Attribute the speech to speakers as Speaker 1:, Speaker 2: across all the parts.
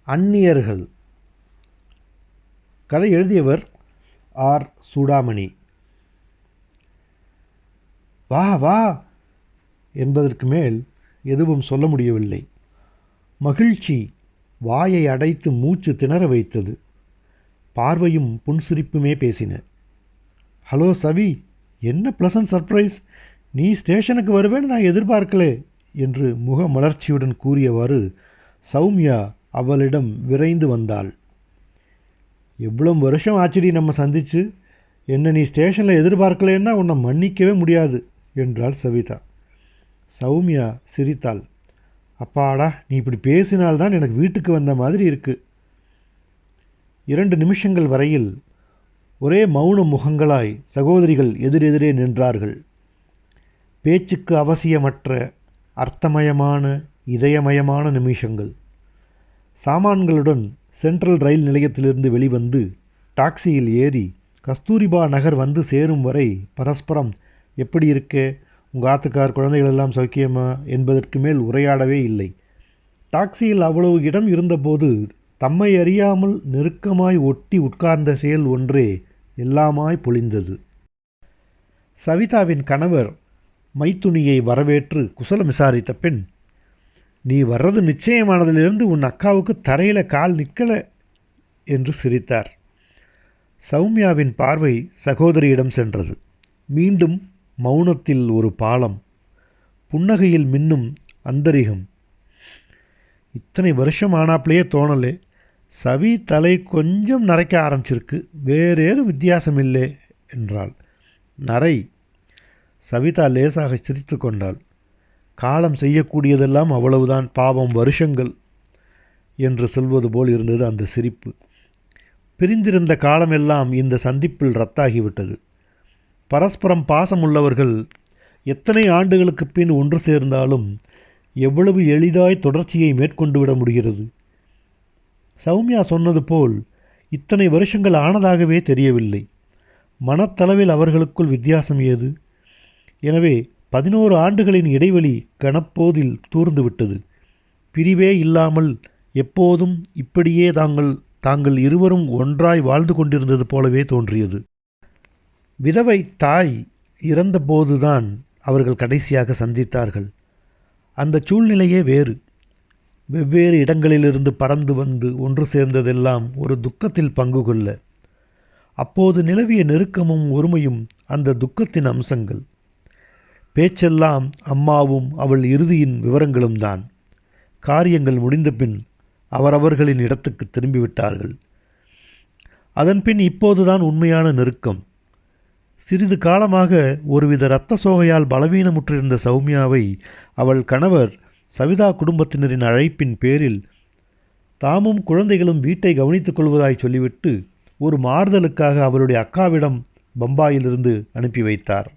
Speaker 1: அந்நியர்கள். கதை எழுதியவர் ஆர். சூடாமணி. வா வா என்பதற்கு மேல் எதுவும் சொல்ல முடியவில்லை. மகிழ்ச்சி வாயை அடைத்து மூச்சு திணற வைத்தது. பார்வையும் புன்சிரிப்புமே பேசின. ஹலோ சவி, என்ன ப்ளசன்ட் சர்ப்ரைஸ்! நீ ஸ்டேஷனுக்கு வருவேன்னு நான் எதிர்பார்க்கலே என்று முகமலர்ச்சியுடன் கூறியவாறு சௌமியா அவளிடம் விரைந்து வந்தாள். எவ்வளோ வருஷம் ஆச்சுடி நம்ம சந்திச்சு. என்ன நீ ஸ்டேஷனில் எதிர்பார்க்கலேன்னா உன்னை மன்னிக்கவே முடியாது என்றாள் சவிதா. சௌமியா சிரித்தாள். அப்பாடா, நீ இப்படி பேசினால்தான் எனக்கு வீட்டுக்கு வந்த மாதிரி இருக்கு. 2 நிமிஷங்கள் வரையில் ஒரே மௌன முகங்களாய் சகோதரிகள் எதிரெதிரே நின்றார்கள். பேச்சுக்கு அவசியமற்ற அர்த்தமயமான இதயமயமான நிமிஷங்கள். சாமான்களுடன் சென்ட்ரல் ரயில் நிலையத்திலிருந்து வெளிவந்து டாக்ஸியில் ஏறி கஸ்தூரிபா நகர் வந்து சேரும் வரை பரஸ்பரம் எப்படி இருக்கே, உங்கள் ஆத்துக்கார், குழந்தைகள் எல்லாம் சௌக்கியமா என்பதற்கு மேல் உரையாடவே இல்லை. டாக்ஸியில் அவ்வளவு இடம் இருந்தபோது தம்மை அறியாமல் நெருக்கமாய் ஒட்டி உட்கார்ந்த செயல் ஒன்றே எல்லாமாய் பொழிந்தது. சவிதாவின் கணவர் மைத்துனியை வரவேற்று குசலம் விசாரித்த பின், நீ வர்றது நிச்சயமானதிலிருந்து உன் அக்காவுக்கு தரையில் கால் நிற்கலை என்று சிரித்தார். சௌமியாவின் பார்வை சகோதரியிடம் சென்றது. மீண்டும் மௌனத்தில் ஒரு பாலம், புன்னகையில் மின்னும் அந்தரிகம். இத்தனை வருஷம் ஆனாப்லேயே தோணலே, சவி தலை கொஞ்சம் நரைக்க ஆரம்பிச்சிருக்கு, வேறேது வித்தியாசம் இல்லை என்றாள். நரை. சவிதா லேசாக சிரித்து கொண்டாள். காலம் செய்யக்கூடியதெல்லாம் அவ்வளவுதான், பாவம் வருஷங்கள் என்று சொல்வது போல் இருந்தது அந்த சிரிப்பு. பிரிந்திருந்த காலமெல்லாம் இந்த சந்திப்பில் ரத்தாகிவிட்டது. பரஸ்பரம் பாசமுள்ளவர்கள் எத்தனை ஆண்டுகளுக்கு பின் ஒன்று சேர்ந்தாலும் எவ்வளவு எளிதாய் தொடர்ச்சியை மேற்கொண்டு விட முடிகிறது. சௌமியா சொன்னது போல் இத்தனை வருஷங்கள் ஆனதாகவே தெரியவில்லை. மனத்தளவில் அவர்களுக்குள் வித்தியாசம் ஏது? எனவே 11 ஆண்டுகளின் இடைவெளி கணப்போதில் தூர்ந்துவிட்டது. பிரிவே இல்லாமல் எப்போதும் இப்படியே தாங்கள் இருவரும் ஒன்றாய் வாழ்ந்து கொண்டிருந்தது போலவே தோன்றியது. விதவை தாய் இறந்தபோதுதான் அவர்கள் கடைசியாக சந்தித்தார்கள். அந்த சூழ்நிலையே வேறு. வெவ்வேறு இடங்களிலிருந்து பறந்து வந்து ஒன்று சேர்ந்ததெல்லாம் ஒரு துக்கத்தில் பங்கு கொள்ள. அப்போது நிலவிய நெருக்கமும் ஒருமையும் அந்த துக்கத்தின் அம்சங்கள். பேச்செல்லாம் அம்மாவும் அவள் இறுதியின் விவரங்களும் தான். காரியங்கள் முடிந்தபின் அவரவர்களின் இடத்துக்கு திரும்பிவிட்டார்கள். அதன்பின் இப்போதுதான் உண்மையான நெருக்கம். சிறிது காலமாக ஒருவித இரத்த சோகையால் பலவீனமுற்றிருந்த சௌமியாவை அவள் கணவர் சவிதா குடும்பத்தினரின் அழைப்பின் பேரில் தாமும் குழந்தைகளும் வீட்டை கவனித்துக் கொள்வதாய் சொல்லிவிட்டு ஒரு மாறுதலுக்காக அவளுடைய அக்காவிடம் பம்பாயிலிருந்து அனுப்பி வைத்தார்.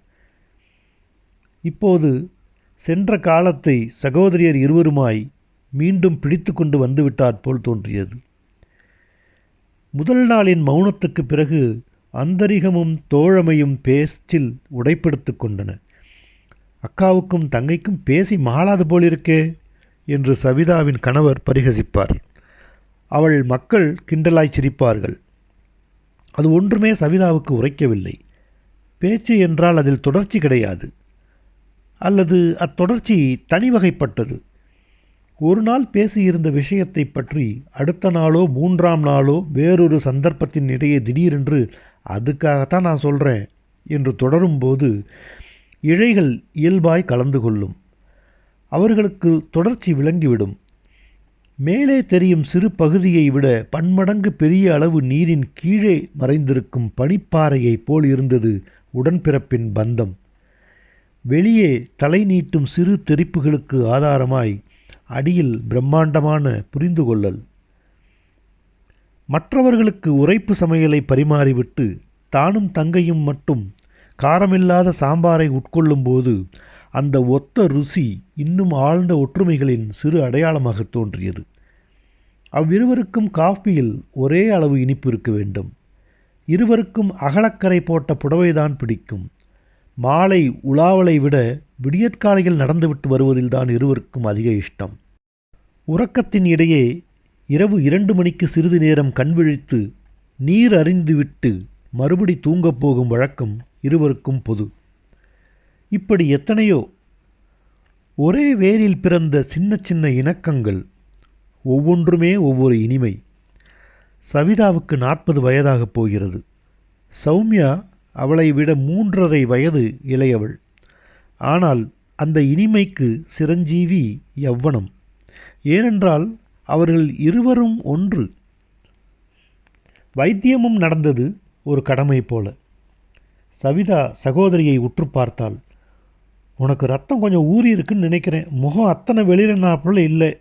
Speaker 1: இப்போது சென்ற காலத்தை சகோதரியர் இருவருமாய் மீண்டும் பிடித்து கொண்டு வந்துவிட்டாற் போல் தோன்றியது. முதல் நாளின் மௌனத்துக்கு பிறகு அந்தரிகமும் தோழமையும் பேச்சில் உடைப்படுத்து கொண்டன. அக்காவுக்கும் தங்கைக்கும் பேசி மாளாது போலிருக்கே என்று சவிதாவின் கணவர் பரிகசிப்பார். அவள் மக்கள் கிண்டலாய் சிரிப்பார்கள். அது ஒன்றுமே சவிதாவுக்கு உரைக்கவில்லை. பேச்சு என்றால் அதில் தொடர்ச்சி கிடையாது, அல்லது அத்தொடர்ச்சி தனிவகைப்பட்டது. ஒரு நாள் பேசியிருந்த விஷயத்தை பற்றி அடுத்த நாளோ 3ஆம் நாளோ வேறொரு சந்தர்ப்பத்தின் இடையே திடீரென்று அதுக்காகத்தான் நான் சொல்கிறேன் என்று தொடரும்போது இழைகள் இயல்பாய் கலந்து கொள்ளும். அவர்களுக்கு தொடர்ச்சி விளங்கிவிடும். மேலே தெரியும் சிறு பகுதியை விட பன்மடங்கு பெரிய அளவு நீரின் கீழே மறைந்திருக்கும் பனிப்பாறையைப் போல் இருந்தது உடன்பிறப்பின் பந்தம். வெளியே தலை நீட்டும் சிறு தெரிப்புகளுக்கு ஆதாரமாய் அடியில் பிரம்மாண்டமான புரிந்து கொள்ளல். மற்றவர்களுக்கு உரைப்பு சமையலை பரிமாறிவிட்டு தானும் தங்கையும் மட்டும் காரமில்லாத சாம்பாரை உட்கொள்ளும்போது அந்த ஒத்த ருசி இன்னும் ஆழ்ந்த ஒற்றுமைகளின் சிறு அடையாளமாக தோன்றியது. அவ்விருவருக்கும் காஃபியில் ஒரே அளவு இனிப்பு இருக்க வேண்டும். இருவருக்கும் அகலக்கரை போட்ட புடவைதான் பிடிக்கும். மாலை உலாவலை விட விடியற்காலையில் நடந்துவிட்டு வருவதில்தான் இருவருக்கும் அதிக இஷ்டம். உறக்கத்தின் இடையே இரவு 2 மணிக்கு சிறிது நேரம் கண்விழித்து நீர் அறிந்துவிட்டு மறுபடி தூங்கப் போகும் வழக்கம் இருவருக்கும் பொது. இப்படி எத்தனையோ ஒரே வேரில் பிறந்த சின்ன சின்ன இணக்கங்கள், ஒவ்வொன்றுமே ஒவ்வொரு இனிமை. சவிதாவுக்கு 40 வயதாகப் போகிறது. சௌமியா அவளை விட 3.5 வயது இளையவள். ஆனால் அந்த இனிமைக்கு சிரஞ்சீவி யவ்வனம். ஏனென்றால் அவர்கள் இருவரும் ஒன்று. வைத்தியமும் நடந்தது ஒரு கடமை போல. சவிதா சகோதரியை உற்று பார்த்தாள். உனக்கு ரத்தம் கொஞ்சம் ஊறி இருக்குன்னு நினைக்கிறேன். முகம் அத்தனை வெளியிடனாப்புல இல்லை.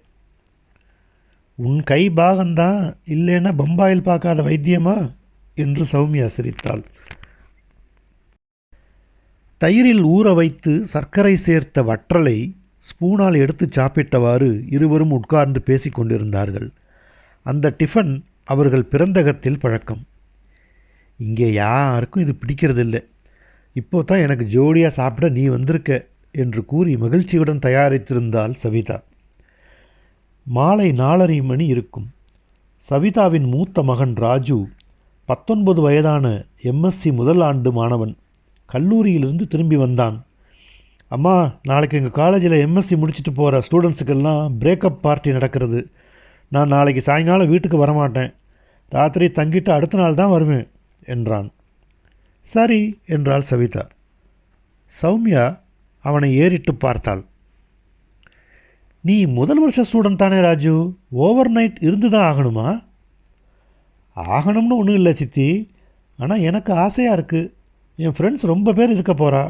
Speaker 1: உன் கை பாகந்தான், இல்லைன்னா பம்பாயில் பார்க்காத வைத்தியமா என்று சௌமியா சிரித்தாள். தயிரில் ஊற வைத்து சர்க்கரை சேர்த்த வற்றலை ஸ்பூனால் எடுத்து சாப்பிட்டவாறு இருவரும் உட்கார்ந்து பேசிக்கொண்டிருந்தார்கள். அந்த டிஃபன் அவர்கள் பிறந்தகத்தில் பழக்கம். இங்கே யாருக்கும் இது பிடிக்கிறதில்லை. இப்போ தான் எனக்கு ஜோடியாக சாப்பிட நீ வந்திருக்க என்று கூறி மகிழ்ச்சியுடன் தயாரித்திருந்தாள் சவிதா. மாலை 4:30 மணி இருக்கும். சவிதாவின் மூத்த மகன் ராஜு 19 வயதான எம்எஸ்சி முதல் ஆண்டு மாணவன். கல்லூரியிலிருந்து திரும்பி வந்தான். அம்மா, நாளைக்கு எங்கள் காலேஜில் எம்எஸ்சி முடிச்சுட்டு போகிற ஸ்டூடெண்ட்ஸுக்கெல்லாம் பிரேக்கப் பார்ட்டி நடக்கிறது. நான் நாளைக்கு சாயங்காலம் வீட்டுக்கு வரமாட்டேன். ராத்திரி தங்கிட்டு அடுத்த நாள் தான் வருவேன் என்றான். சரி என்றாள் சவிதா. சௌமியா அவனை ஏறிட்டு பார்த்தாள். நீ முதல் வருஷ ஸ்டூடெண்ட் தானே ராஜு? ஓவர் நைட் இருந்து தான் ஆகணுமா? ஆகணும்னு ஒன்றும் இல்லை சித்தி. ஆனால் எனக்கு ஆசையாக இருக்குது. என் ஃப்ரெண்ட்ஸ் ரொம்ப பேர் இருக்க போகிறா.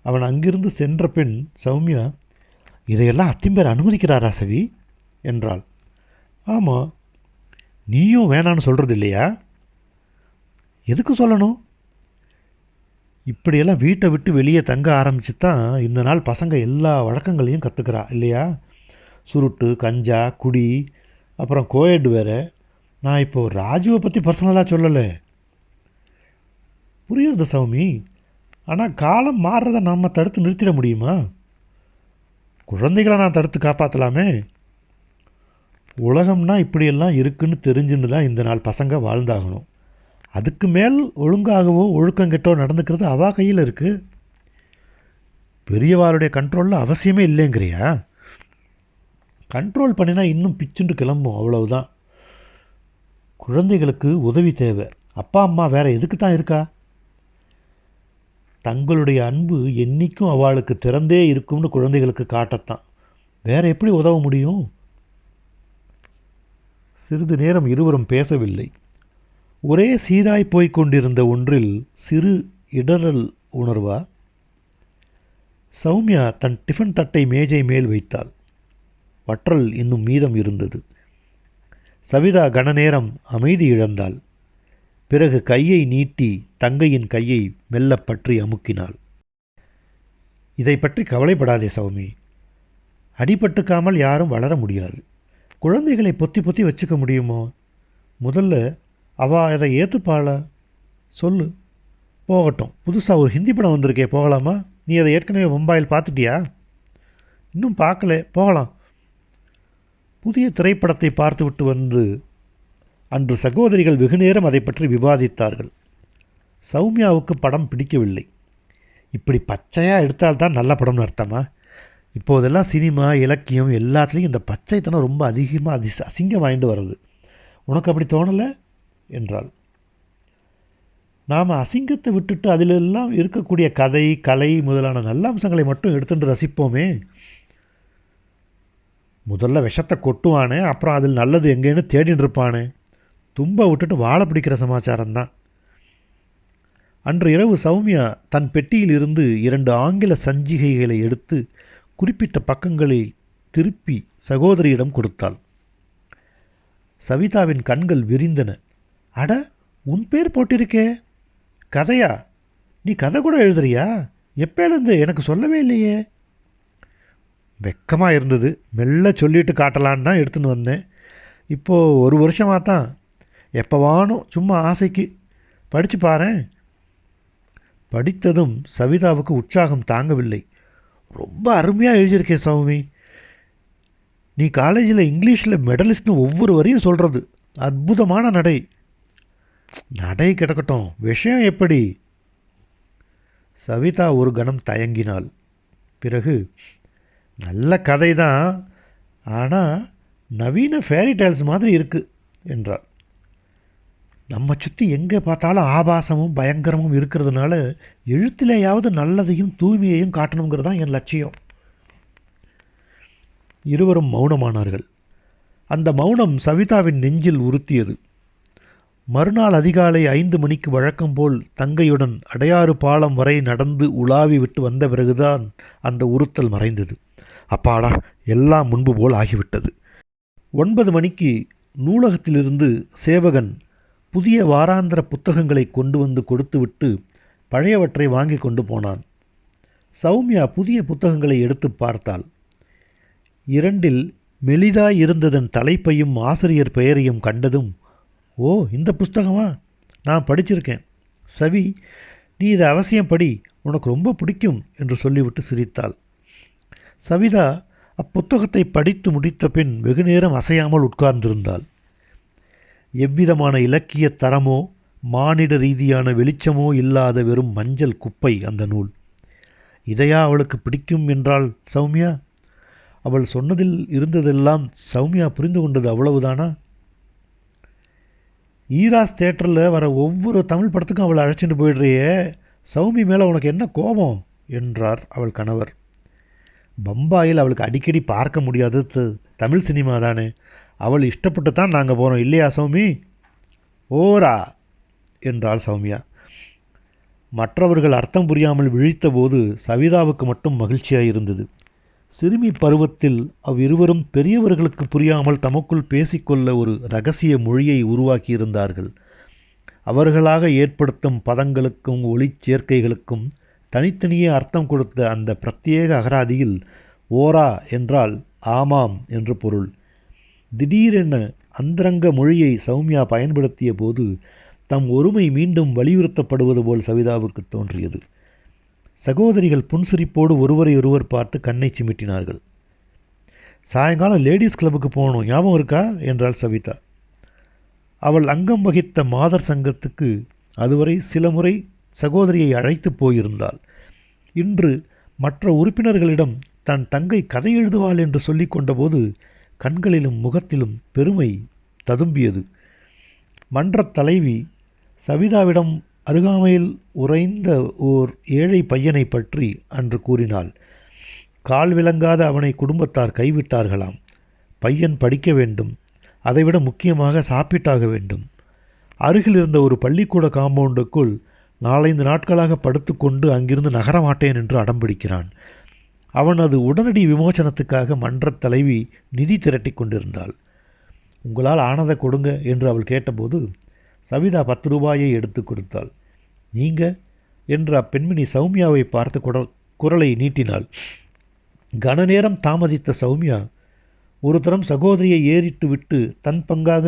Speaker 1: அவன் அங்கிருந்து சென்ற பின் சௌமியா, இதையெல்லாம் அத்திம்பேர் அனுமதிக்கிறாரா சவி என்றாள். ஆமாம். நீயும் வேணான்னு சொல்கிறது இல்லையா? எதுக்கு சொல்லணும்? இப்படியெல்லாம் வீட்டை விட்டு வெளியே தங்க ஆரம்பித்து தான் இந்த நாள் பசங்க எல்லா வழக்கங்களையும் கற்றுக்கிறா இல்லையா? சுருட்டு, கஞ்சா, குடி, அப்புறம் கோயட் வேறு. நான் இப்போது ராஜுவை பற்றி பர்சனலாக சொல்லலை. புரியுறது சௌமி. ஆனால் காலம் மாறுறதை நம்ம தடுத்து நிறுத்திட முடியுமா? குழந்தைகளை நான் தடுத்து காப்பாற்றலாமே. உலகம்னா இப்படியெல்லாம் இருக்குன்னு தெரிஞ்சுன்னு தான் இந்த நாள் பசங்க வாழ்ந்தாகணும். அதுக்கு மேல் ஒழுங்காகவோ ஒழுக்கங்கெட்டோ நடந்துக்கிறது அவா கையில் இருக்குது. பெரியவாளுடைய கண்ட்ரோலில் அவசியமே இல்லைங்கிறியா? கண்ட்ரோல் பண்ணினா இன்னும் பிச்சுண்டு கிளம்பும், அவ்வளவுதான். குழந்தைகளுக்கு உதவி தேவை. அப்பா அம்மா வேற எதுக்கு தான் இருக்கா? தங்களுடைய அன்பு என்றைக்கும் அவளுக்கு திறந்தே இருக்கும்னு குழந்தைகளுக்கு காட்டத்தான். வேற எப்படி உதவ முடியும்? சிறிது நேரம் இருவரும் பேசவில்லை. ஒரே சீராய் போய்க் கொண்டிருந்த ஒன்றில் சிறு இடறல் உணர்வா? சௌமியா தன் டிஃபன் தட்டை மேஜை மேல் வைத்தாள். வற்றல் இன்னும் மீதம் இருந்தது. சவிதா கனநேரம் அமைதி இழந்தாள். பிறகு கையை நீட்டி தங்கையின் கையை மெல்ல பற்றி அமுக்கினாள். இதை பற்றி கவலைப்படாதே சௌமி. அடிபட்டுக்காமல் யாரும் வளர முடியாது. குழந்தைகளை பொத்தி பொத்தி வச்சுக்க முடியுமோ? முதல்ல அவள் அதை ஏற்றுப்பாளா? சொல்லு. போகட்டும். புதுசாக ஒரு ஹிந்தி படம் வந்திருக்கே, போகலாமா? நீ அதை ஏற்கனவே மும்பாயில் பார்த்துட்டியா? இன்னும் பார்க்கல, போகலாம். புதிய திரைப்படத்தை பார்த்துவிட்டு வந்து அன்று சகோதரிகள் வெகுநேரம் அதை பற்றி விவாதித்தார்கள். சௌமியாவுக்கு படம் பிடிக்கவில்லை. இப்படி பச்சையாக எடுத்தால்தான் நல்ல படம்னு அர்த்தமா? இப்போதெல்லாம் சினிமா, இலக்கியம் எல்லாத்துலேயும் இந்த பச்சைத்தனம் ரொம்ப அதிகமாக அசிங்கம் வாங்கிட்டு வருது. உனக்கு அப்படி தோணலை என்றாள். நாம் அசிங்கத்தை விட்டுட்டு அதிலெல்லாம் இருக்கக்கூடிய கதை, கலை முதலான நல்ல அம்சங்களை மட்டும் எடுத்துட்டு ரசிப்போமே. முதல்ல விஷத்தை கொட்டுவானே, அப்புறம் அதில் நல்லது எங்கேன்னு தேடின்னு இருப்பானே. தும்பை விட்டுட்டு வாழை பிடிக்கிற சமாச்சாரம்தான். அன்று இரவு சௌமியா தன் பெட்டியில் இருந்து 2 ஆங்கில சஞ்சிகைகளை எடுத்து குறிப்பிட்ட பக்கங்களை திருப்பி சகோதரியிடம் கொடுத்தாள். சவிதாவின் கண்கள் விரிந்தன. அட, உன் பேர் போட்டிருக்கே. கதையா? நீ கதை கூட எழுதுறியா? எப்பேலேருந்து எனக்கு சொல்லவே இல்லையே. வெக்கமாக இருந்தது. மெல்ல சொல்லிட்டு காட்டலான்னு தான் எடுத்துன்னு வந்தேன். இப்போது 1 வருஷமாக தான். எப்போவானும் சும்மா ஆசைக்கு படித்து பாரேன். படித்ததும் சவிதாவுக்கு உற்சாகம் தாங்கவில்லை. ரொம்ப அருமையாக எழுதியிருக்கேன் சௌமி. நீ காலேஜில் இங்கிலீஷில் மெடலிஸ்ட்னு ஒவ்வொரு வரையும் சொல்கிறது அற்புதமான நடை. நடை கிடக்கட்டும், விஷயம் எப்படி? சவிதா ஒரு கணம் தயங்கினாள். பிறகு, நல்ல கதை தான், ஆனால் நவீன ஃபேரி டேல்ஸ் மாதிரி இருக்குது என்றாள். நம்ம சுற்றி எங்கே பார்த்தாலும் ஆபாசமும் பயங்கரமும் இருக்கிறதுனால எழுத்திலேயாவது நல்லதையும் தூய்மையையும் காட்டணுங்கிறது தான் என் லட்சியம். இருவரும் மௌனமானார்கள். அந்த மௌனம் சவிதாவின் நெஞ்சில் உறுத்தியது. மறுநாள் அதிகாலை 5 மணிக்கு வழக்கம் போல் தங்கையுடன் அடையாறு பாலம் வரை நடந்து உலாவி விட்டு வந்த பிறகுதான் அந்த உறுத்தல் மறைந்தது. அப்பாடா, எல்லாம் முன்பு போல் ஆகிவிட்டது. 9 மணிக்கு நூலகத்திலிருந்து சேவகன் புதிய வாராந்திர புத்தகங்களை கொண்டு வந்து கொடுத்துவிட்டு பழையவற்றை வாங்கி கொண்டு போனான். சௌமியா புதிய புத்தகங்களை எடுத்து பார்த்தாள். 2 மெலிதாய் இருந்ததன் தலைப்பையும் ஆசிரியர் பெயரையும் கண்டதும், ஓ, இந்த புஸ்தகமா? நான் படிச்சிருக்கேன். சவி, நீ இதை அவசியம் படி, உனக்கு ரொம்ப பிடிக்கும் என்று சொல்லிவிட்டு சிரித்தாள். சவிதா அப்புத்தகத்தை படித்து முடித்த பின் வெகுநேரம் அசையாமல் உட்கார்ந்திருந்தாள். எவ்விதமான இலக்கிய தரமோ மானிட ரீதியான வெளிச்சமோ இல்லாத வெறும் மஞ்சள் குப்பை அந்த நூல். இதையா அவளுக்கு பிடிக்கும் என்றாள் சௌமியா? அவள் சொன்னதில் இருந்ததெல்லாம் சௌமியா புரிந்து கொண்டது அவ்வளவுதானா? ஈராஸ் தேட்டரில் வர ஒவ்வொரு தமிழ் படத்துக்கும் அவளை அழைச்சிட்டு போயிடுறியே, சௌமி மேலே உனக்கு என்ன கோபம் என்றார் அவள் கணவர். பம்பாயில் அவளுக்கு அடிக்கடி பார்க்க முடியாதது தமிழ் சினிமா தானே, அவள் இஷ்டப்பட்டு தான் நாங்கள் போகிறோம் இல்லையா சௌமி? ஓரா என்றாள் சௌமியா. மற்றவர்கள் அர்த்தம் புரியாமல் விழித்தபோது சவிதாவுக்கு மட்டும் மகிழ்ச்சியாக இருந்தது. சிறுமி பருவத்தில் அவ்விருவரும் பெரியவர்களுக்கு புரியாமல் தமக்குள் பேசிக்கொள்ள ஒரு இரகசிய மொழியை உருவாக்கியிருந்தார்கள். அவர்களாக ஏற்படுத்தும் பதங்களுக்கும் ஒளிச்சேர்க்கைகளுக்கும் தனித்தனியே அர்த்தம் கொடுத்த அந்த பிரத்யேக அகராதியில் ஓரா என்றால் ஆமாம் என்று பொருள். திடீரென அந்தரங்க மொழியை சௌமியா பயன்படுத்திய போது தம் ஒருமை மீண்டும் வலியுறுத்தப்படுவது போல் சவிதாவுக்கு தோன்றியது. சகோதரிகள் புன்சிரிப்போடு ஒருவரை ஒருவர் பார்த்து கண்ணை சிமிட்டினார்கள். சாயங்காலம் லேடிஸ் கிளப்புக்கு போகணும், ஞாபகம் இருக்கா என்றாள் சவிதா. அவள் அங்கம் வகித்த மாதர் சங்கத்துக்கு அதுவரை சில முறை சகோதரியை அழைத்து போயிருந்தாள். இன்று மற்ற உறுப்பினர்களிடம் தன் தங்கை கதை எழுதுவாள் என்று சொல்லி கொண்டபோது கண்களிலும் முகத்திலும் பெருமை ததும்பியது. மன்றத் தலைவி சவிதாவிடம் அருகாமையில் உறைந்த ஓர் ஏழை பையனை பற்றி அன்று கூறினாள். கால் விளங்காத அவனை குடும்பத்தார் கைவிட்டார்களாம். பையன் படிக்க வேண்டும், அதைவிட முக்கியமாக சாப்பிட்டாக வேண்டும். அருகில் இருந்த ஒரு பள்ளிக்கூட காம்பவுண்டுக்குள் 4-5 நாட்களாக படுத்துக்கொண்டு அங்கிருந்து நகரமாட்டேன் என்று அடம்பிடிக்கிறான். அவனது உடனடி விமோசனத்துக்காக மன்றத் தலைவி நிதி திரட்டி கொண்டிருந்தாள். உங்களால் ஆனதை கொடுங்க என்று அவள் கேட்டபோது சவிதா 10 ரூபாயை எடுத்து கொடுத்தாள். நீங்க என்று அப்பெண்மணி சௌமியாவை பார்த்து குரலை நீட்டினாள். கனநேரம் தாமதித்த சௌமியா ஒரு தரம் சகோதரியை ஏறிட்டு விட்டு தன் பங்காக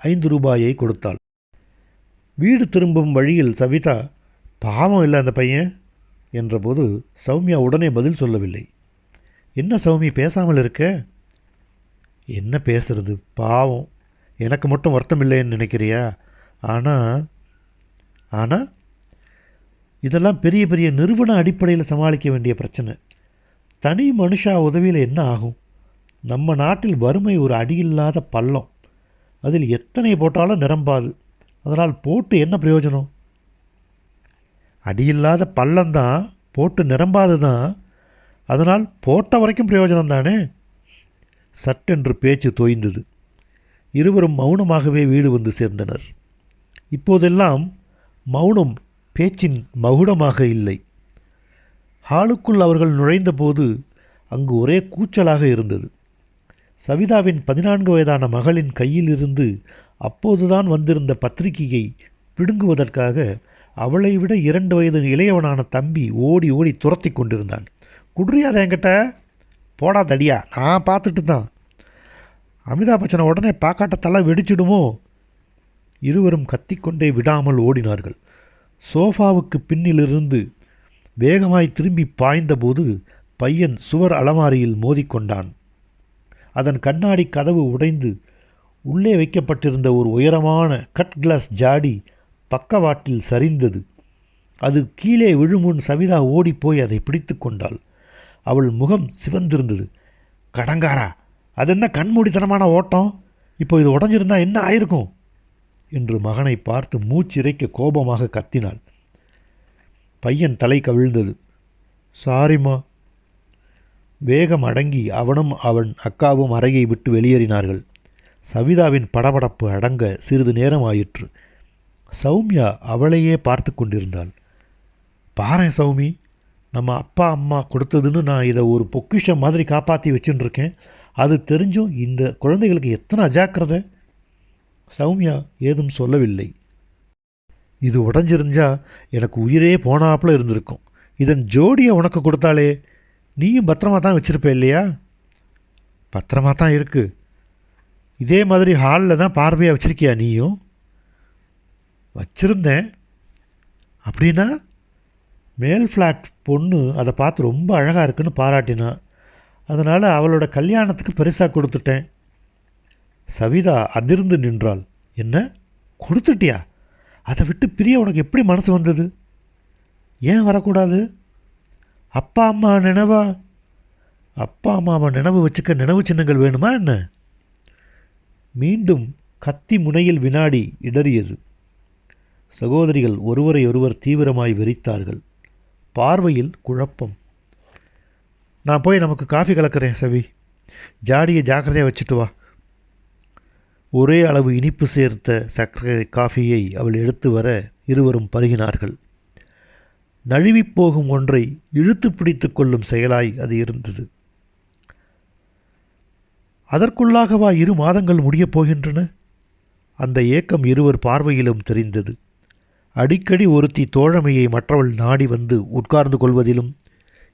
Speaker 1: 5 ரூபாயை கொடுத்தாள். வீடு திரும்பும் வழியில் சவிதா, பாவம் இல்லை அந்த பையன் என்றபோது சௌமியா உடனே பதில் சொல்லவில்லை. என்ன சௌமி, பேசாமல் இருக்க? என்ன பேசுறது, பாவம். எனக்கு மட்டும் வருத்தம் இல்லைன்னு நினைக்கிறியா? ஆனால் இதெல்லாம் பெரிய பெரிய நிறுவன அடிப்படையில் சமாளிக்க வேண்டிய பிரச்சனை. தனி மனுஷா உதவியில் என்ன ஆகும்? நம்ம நாட்டில் வறுமை ஒரு அடியில்லாத பள்ளம். அதில் எத்தனை போட்டாலும் நிரம்பாது. அதனால் போட்டு என்ன பிரயோஜனம்? அடியில்லாத பள்ளம்தான், போட்டு நிரம்பாது தான். அதனால் போட்ட வரைக்கும் பிரயோஜனம் தானே. சட்டென்று பேச்சு தோய்ந்தது. இருவரும் மௌனமாகவே வீடு வந்து சேர்ந்தனர். இப்போதெல்லாம் மௌனம் பேச்சின் மகுடமாக இல்லை. ஹாலுக்குள் அவர்கள் நுழைந்தபோது அங்கு ஒரே கூச்சலாக இருந்தது. சவிதாவின் 14 வயதான மகளின் கையிலிருந்து அப்போதுதான் வந்திருந்த பத்திரிகையை பிடுங்குவதற்காக அவளை விட 2 வயது இளையவனான தம்பி ஓடி ஓடி துரத்தி கொண்டிருந்தான். குடுறியாத என்கிட்ட, போடா தடியா, நான் பார்த்துட்டு தான். அமிதாப் பச்சனை உடனே பாக்காட்ட தலை வெடிச்சிடுமோ? இருவரும் கத்திக்கொண்டே விடாமல் ஓடினார்கள். சோஃபாவுக்கு பின்னிலிருந்து வேகமாய் திரும்பி பாய்ந்தபோது பையன் சுவர் அலமாரியில் மோதிக்கொண்டான். அதன் கண்ணாடி கதவு உடைந்து உள்ளே வைக்கப்பட்டிருந்த ஒரு உயரமான கட் கிளாஸ் ஜாடி பக்கவாட்டில் சரிந்தது. அது கீழே விழுமுன் சவிதா ஓடிப்போய் அதை பிடித்து கொண்டாள். அவள் முகம் சிவந்திருந்தது. கடங்காரா, அது என்ன கண்மூடித்தனமான ஓட்டம்? இப்போ இது உடஞ்சிருந்தா என்ன ஆயிருக்கும் என்று மகனை பார்த்து மூச்சிறைக்க கோபமாக கத்தினாள். பையன் தலை கவிழ்ந்தது. சாரிம்மா. வேகம் அடங்கி அவனும் அவன் அக்காவும் அறையை விட்டு வெளியேறினார்கள். சவிதாவின் படபடப்பு அடங்க சிறிது நேரம் ஆயிற்று. சௌமியா அவளையே பார்த்து கொண்டிருந்தாள். பாரேன் சௌமி, நம்ம அப்பா அம்மா கொடுத்ததுன்னு நான் இதை ஒரு பொக்கிஷம் மாதிரி காப்பாற்றி வச்சுட்டுருக்கேன். அது தெரிஞ்சும் இந்த குழந்தைகளுக்கு எத்தனை அஜாக்கிரதை. சௌமியா ஏதும் சொல்லவில்லை. இது உடஞ்சிருந்தா எனக்கு உயிரே போனாப்புல இருந்திருக்கும். இதன் ஜோடியை உனக்கு கொடுத்தாலே நீயும் பத்திரமா தான் வச்சுருப்ப இல்லையா? பத்திரமா தான் இருக்கு. இதே மாதிரி ஹாலில் தான் பார்வையாக வச்சுருக்கியா நீயும்? வச்சுருந்தேன். அப்படின்னா மேல் ஃப்ளாட் பொண்ணு அதை பார்த்து ரொம்ப அழகாக இருக்குன்னு பாராட்டினான். அதனால் அவளோட கல்யாணத்துக்கு பரிசாக கொடுத்துட்டேன். சவிதா அதிர்ந்து நின்றாள். என்ன கொடுத்துட்டியா? அதை விட்டு பிரிய உனக்கு எப்படி மனசு வந்தது? ஏன் வரக்கூடாது? அப்பா அம்மா நினைவா? அப்பா அம்மாவை நினைவு வச்சுக்க நினைவு சின்னங்கள் வேணுமா என்ன? மீண்டும் கத்தி முனையில் வினாடி இடறியது. சகோதரிகள் ஒருவரையொருவர் தீவிரமாய் வெறித்தார்கள். பார்வையில் குழப்பம். நான் போய் நமக்கு காஃபி கலக்கிறேன் சவி. ஜாடியை ஜாக்கிரதையாக வச்சுட்டு வா. ஒரே அளவு இனிப்பு சேர்த்த சர்க்கரை காஃபியை அவள் எடுத்து வர இருவரும் பருகினார்கள். நழுவிப் போகும் ஒன்றை இழுத்து பிடித்து கொள்ளும் செயலாய் அது இருந்தது. அதற்குள்ளாகவா 2 மாதங்கள் முடியப் போகின்றன? அந்த ஏக்கம் இருவர் பார்வையிலும் தெரிந்தது. அடிக்கடி ஒருத்தி தோழமையை மற்றவள் நாடி வந்து உட்கார்ந்து கொள்வதிலும்,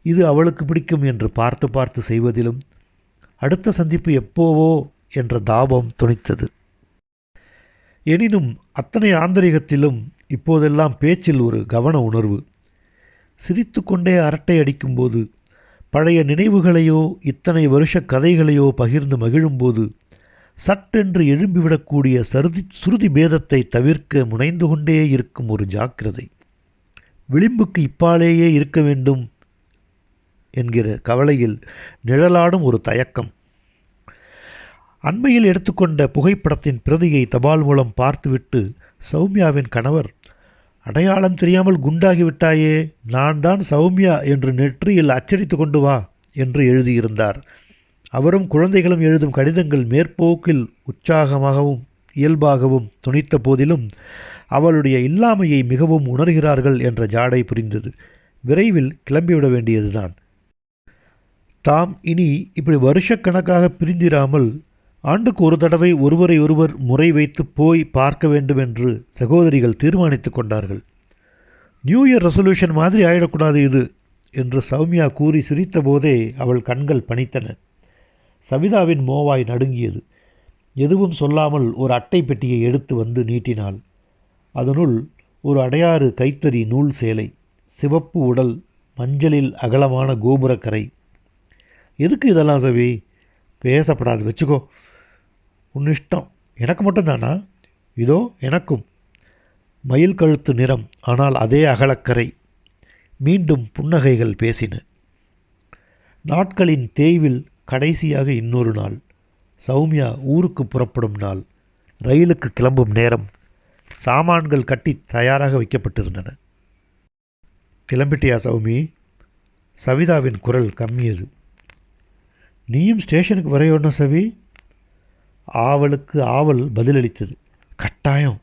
Speaker 1: இது அவளுக்கு பிடிக்கும் என்று பார்த்து பார்த்து செய்வதிலும் அடுத்த சந்திப்பு எப்போவோ என்ற தாபம் துணித்தது. எனினும் அத்தனை ஆந்தரிகத்திலும் இப்போதெல்லாம் பேச்சில் ஒரு கவன உணர்வு. சிரித்து கொண்டே அரட்டை அடிக்கும்போது, பழைய நினைவுகளையோ இத்தனை வருஷ கதைகளையோ பகிர்ந்து மகிழும்போது சட்டென்று எழும்பிவிடக்கூடிய சுருதி பேதத்தை தவிர்க்க முனைந்து கொண்டே இருக்கும் ஒரு ஜாக்கிரதை. விளிம்புக்கு இப்பாலேயே இருக்க வேண்டும் என்கிற கவலையில் நிழலாடும் ஒரு தயக்கம். அண்மையில் எடுத்துக்கொண்ட புகைப்படத்தின் பிரதியை தபால் மூலம் பார்த்துவிட்டு சௌமியாவின் கணவர், அடையாளம் தெரியாமல் குண்டாகிவிட்டாயே, நான் தான் சௌமியா என்று நெற்றியில் அச்சடித்து கொண்டு வா என்று எழுதியிருந்தார். அவரும் குழந்தைகளும் எழுதும் கடிதங்கள் மேற்போக்கில் உற்சாகமாகவும் இயல்பாகவும் துணித்த போதிலும் அவளுடைய இல்லாமையை மிகவும் உணர்கிறார்கள் என்ற ஜாடை புரிந்தது. விரைவில் கிளம்பிவிட வேண்டியதுதான். தாம் இனி இப்படி வருஷக்கணக்காக பிரிந்திராமல் ஆண்டுக்கு ஒரு தடவை ஒருவரை ஒருவர் முறை வைத்து போய் பார்க்க வேண்டும் என்று சகோதரிகள் தீர்மானித்து கொண்டார்கள். நியூ இயர் ரெசல்யூஷன் மாதிரி ஆயிடக்கூடாது இது என்று சௌமியா கூறி சிரித்த போதே அவள் கண்கள் பனித்தன. சவிதாவின் மோவாய் நடுங்கியது. எதுவும் சொல்லாமல் ஒரு அட்டை பெட்டியை எடுத்து வந்து நீட்டினாள். அதனுள் ஒரு அடையாறு கைத்தறி நூல் சேலை, சிவப்பு உடல், மஞ்சளில் அகலமான கோபுரக்கரை. எதுக்கு இதெல்லாம் சவி? பேசப்படாது, வச்சுக்கோ. உன் இஷ்டம். எனக்கு மட்டும்தானா? இதோ எனக்கும். மயில் கழுத்து நிறம், ஆனால் அதே அகலக்கரை. மீண்டும் புன்னகைகள் பேசின. நாட்களின் தேய்வில் கடைசியாக இன்னொரு நாள். சௌமியா ஊருக்கு புறப்படும் நாள். ரயிலுக்கு கிளம்பும் நேரம். சாமான்கள் கட்டி தயாராக வைக்கப்பட்டிருந்தன. கிளம்பிட்டியா சௌமி? சவிதாவின் குரல் கம்மியது. நீயும் ஸ்டேஷனுக்கு வரையோணும் சவி? ஆவலுக்கு ஆவல் பதிலளித்தது. கட்டாயம்.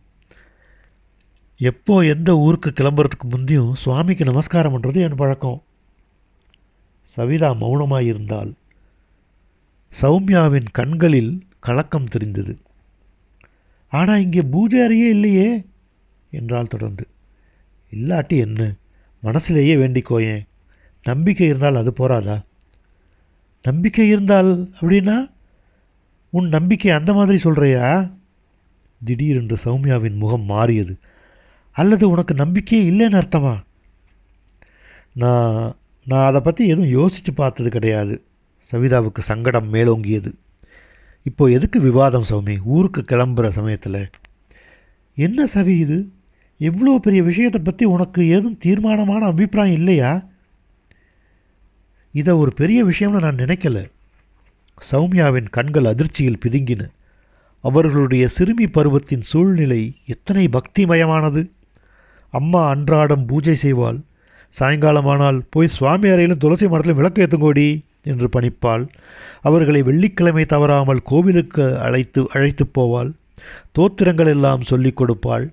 Speaker 1: எப்போ எந்த ஊருக்கு கிளம்புறதுக்கு முந்தையும் சுவாமிக்கு நமஸ்காரம் பண்ணுறது என் பழக்கம். சவிதா மௌனமாயிருந்தாள். சௌமியாவின் கண்களில் கலக்கம் தெரிந்தது. ஆனால் இங்கே பூஜாரியே இல்லையே என்றால் தொடர்ந்து. இல்லாட்டி என்ன, மனசிலேயே வேண்டிக்கோயேன். நம்பிக்கை இருந்தால் அது போராதா? நம்பிக்கை இருந்தால் அப்படின்னா உன் நம்பிக்கை அந்த மாதிரி சொல்கிறையா? திடீரென்று சௌமியாவின் முகம் மாறியது. அல்லது உனக்கு நம்பிக்கையே இல்லைன்னு அர்த்தமா? நான் அதை பற்றி எதுவும் யோசித்து பார்த்தது கிடையாது. சவிதாவுக்கு சங்கடம் மேலோங்கியது. இப்போ எதுக்கு விவாதம் சௌமி? ஊருக்கு கிளம்புற சமயத்தில் என்ன சவி இது? எவ்வளோ பெரிய விஷயத்தை பற்றி உனக்கு ஏதும் தீர்மானமான அபிப்பிராயம் இல்லையா? இதை ஒரு பெரிய விஷயம்னு நான் நினைக்கல. சௌமியாவின் கண்கள் அதிர்ச்சியில் பிதுங்கின. அவர்களுடைய சிறுமி பருவத்தின் சூழ்நிலை எத்தனை பக்திமயமானது! அம்மா அன்றாடம் பூஜை செய்வாள். சாயங்காலமானால் போய் சுவாமி அறையிலும் துளசி மடத்திலும் விளக்கு ஏற்றுங்கோடி என்று பணிப்பாள். அவர்களை வெள்ளிக்கிழமை தவறாமல் கோவிலுக்கு அழைத்து போவாள். தோத்திரங்கள் எல்லாம் சொல்லிக் கொடுப்பாள்.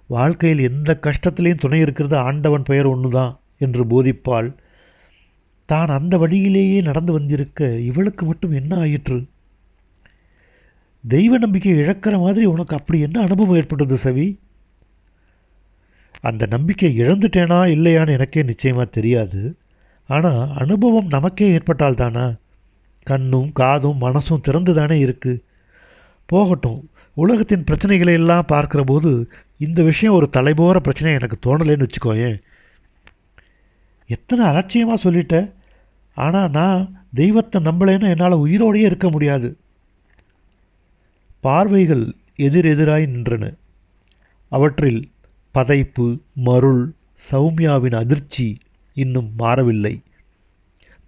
Speaker 1: வாழ்க்கையில் எந்த கஷ்டத்திலையும் துணை இருக்கிறது ஆண்டவன் பெயர் ஒன்று தான் என்று போதிப்பாள். தான் அந்த வழியிலேயே நடந்து வந்திருக்க இவளுக்கு மட்டும் என்ன ஆயிற்று? தெய்வ நம்பிக்கை இழக்கிற மாதிரி உனக்கு அப்படி என்ன அனுபவம் ஏற்பட்டது சவி? அந்த நம்பிக்கை இழந்துட்டேனா இல்லையான்னு எனக்கே நிச்சயமாக தெரியாது. ஆனால் அனுபவம் நமக்கே ஏற்பட்டால் தானா? கண்ணும் காதும் மனசும் திறந்து தானே இருக்குது. போகட்டும், உலகத்தின் பிரச்சனைகளை எல்லாம் பார்க்குற போது இந்த விஷயம் ஒரு தலைபோகிற பிரச்சனை எனக்கு தோணலைன்னு வச்சுக்கோயேன். எத்தனை அலட்சியமாக சொல்லிட்ட. ஆனால் நான் தெய்வத்தை நம்பலைன்னா என்னால் உயிரோடையே இருக்க முடியாது. பார்வைகள் எதிரெதிராய் நின்றன. அவற்றில் பதைப்பு, மருள், சௌமியாவின் அதிர்ச்சி இன்னும் மாறவில்லை.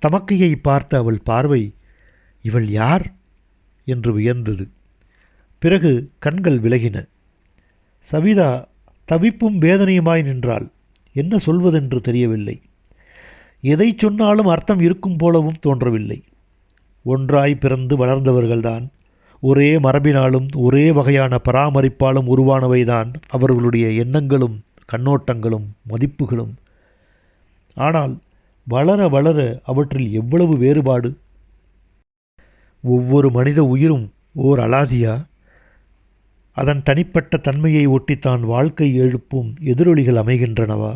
Speaker 1: தமக்கையை பார்த்த அவள் பார்வை இவள் யார் என்று வியந்தது. பிறகு கண்கள் விலகின. சவிதா தவிப்பும் வேதனையுமாய் நின்றாள். என்ன சொல்வதென்று தெரியவில்லை. எதை சொன்னாலும் அர்த்தம் இருக்கும் போலவும் தோன்றவில்லை. ஒன்றாய் பிறந்து வளர்ந்தவர்கள்தான். ஒரே மரபினாலும் ஒரே வகையான பராமரிப்பாலும் உருவானவைதான் அவர்களுடைய எண்ணங்களும் கண்ணோட்டங்களும் மதிப்புகளும். ஆனால் வளர வளர அவற்றில் எவ்வளவு வேறுபாடு! ஒவ்வொரு மனித உயிரும் ஓர் அலாதியா? அதன் தனிப்பட்ட தன்மையை ஒட்டித்தான் வாழ்க்கை எழுப்பும் எதிரொலிகள் அமைகின்றனவா?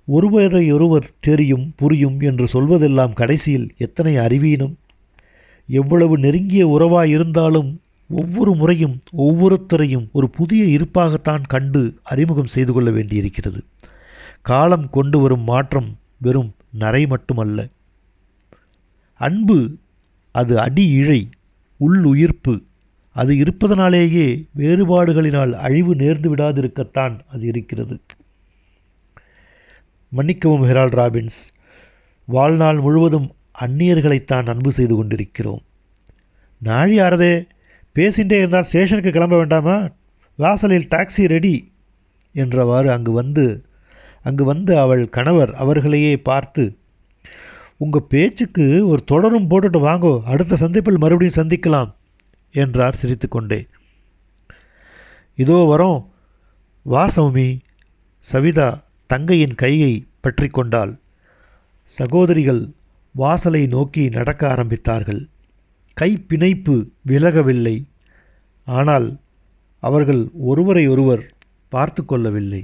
Speaker 1: ஒருவரையொருவர் தெரியும் புரியும் என்று சொல்வதெல்லாம் கடைசியில் எத்தனை அறிவீனம்! எவ்வளவு நெருங்கிய உறவாய் இருந்தாலும் ஒவ்வொரு முறையும் ஒவ்வொருத்தரையும் ஒரு புதிய இருப்பாகத்தான் கண்டு அறிமுகம் செய்து கொள்ள வேண்டியிருக்கிறது. காலம் கொண்டு வரும் மாற்றம் வெறும் நரை மட்டுமல்ல. அன்பு அது அடி இழை, உள்ளுயிர்ப்பு. அது இருப்பதனாலேயே வேறுபாடுகளினால் அழிவு நேர்ந்து விடாதிருக்கத்தான் அது இருக்கிறது. மன்னிக்கவும் ஹெரால்ட் ராபின்ஸ், வாழ்நாள் முழுவதும் அந்நியர்களைத்தான் அன்பு செய்து கொண்டிருக்கிறோம். நாழி ஆறதே, பேசிகிட்டே இருந்தால் ஸ்டேஷனுக்கு கிளம்ப வேண்டாமா? வாசலில் டாக்ஸி ரெடி என்றவாறு அங்கு வந்து அவள் கணவர் அவர்களையே பார்த்து, உங்கள் பேச்சுக்கு ஒரு தொடரும் போட்டுட்டு வாங்கோ, அடுத்த சந்திப்பில் மறுபடியும் சந்திக்கலாம் என்றார் சிரித்துக்கொண்டே. இதோ வரோம், வா சௌமி. சவிதா தங்கையின் கையை பற்றி கொண்டாள். சகோதரிகள் வாசலை நோக்கி நடக்க ஆரம்பித்தார்கள். கை பிணைப்பு விலகவில்லை. ஆனால் அவர்கள் ஒருவரை ஒருவர் பார்த்து கொள்ளவில்லை.